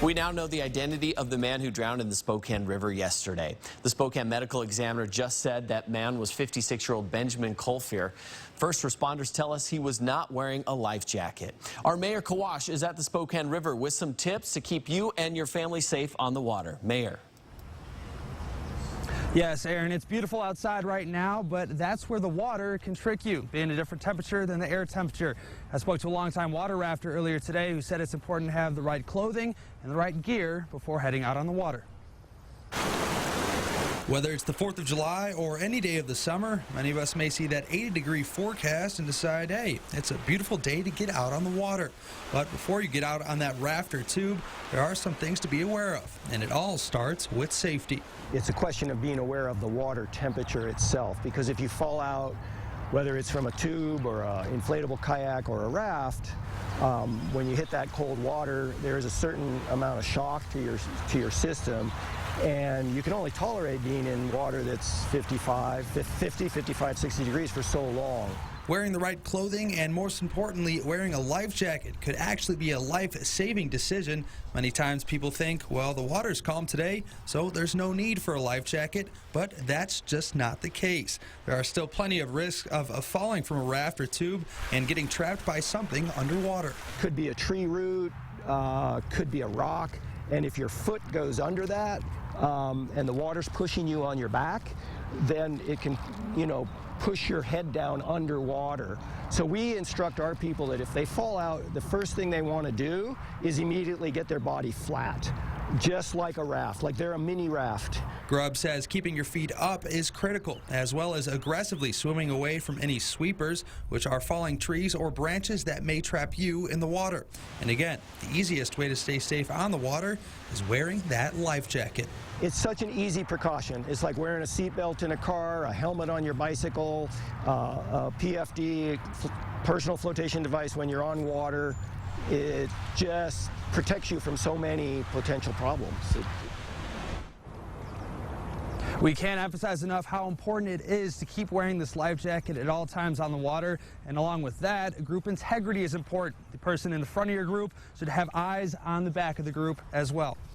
We now know the identity of the man who drowned in the Spokane River yesterday. The Spokane medical examiner just said that man was 56-year-old Benjamin Colfier. First responders tell us he was not wearing a life jacket. Our Mayor Kawash is at the Spokane River with some tips to keep you and your family safe on the water. Mayor. Yes, Aaron, it's beautiful outside right now, but that's where the water can trick you, being a different temperature than the air temperature. I spoke to a longtime water rafter earlier today who said it's important to have the right clothing and the right gear before heading out on the water. Whether it's the 4th of July or any day of the summer, many of us may see that 80-degree forecast and decide, hey, it's a beautiful day to get out on the water. But before you get out on that raft or tube, there are some things to be aware of, and it all starts with safety. It's a question of being aware of the water temperature itself, because if you fall out, whether it's from a tube or an inflatable kayak or a raft, when you hit that cold water, there is a certain amount of shock to your system, and you can only tolerate being in water that's 50, 55, 60 degrees for so long. Wearing the right clothing and, most importantly, wearing a life jacket could actually be a life-saving decision. Many times people think, well, the water's calm today, so there's no need for a life jacket, but that's just not the case. There are still plenty of risks of falling from a raft or tube and getting trapped by something underwater. Could be a tree root, could be a rock, and if your foot goes under that and the water's pushing you on your back, then it can, push your head down underwater. So we instruct our people that if they fall out, the first thing they want to do is immediately get their body flat, just like a raft, like they're a mini raft. Grubb says keeping your feet up is critical, as well as aggressively swimming away from any sweepers, which are falling trees or branches that may trap you in the water. And again, the easiest way to stay safe on the water is wearing that life jacket. It's such an easy precaution. It's like wearing a seatbelt in a car, a helmet on your bicycle, a PFD, personal flotation device when you're on water. It just protects you from so many potential problems. We can't emphasize enough how important it is to keep wearing this life jacket at all times on the water. And along with that, group integrity is important. The person in the front of your group should have eyes on the back of the group as well.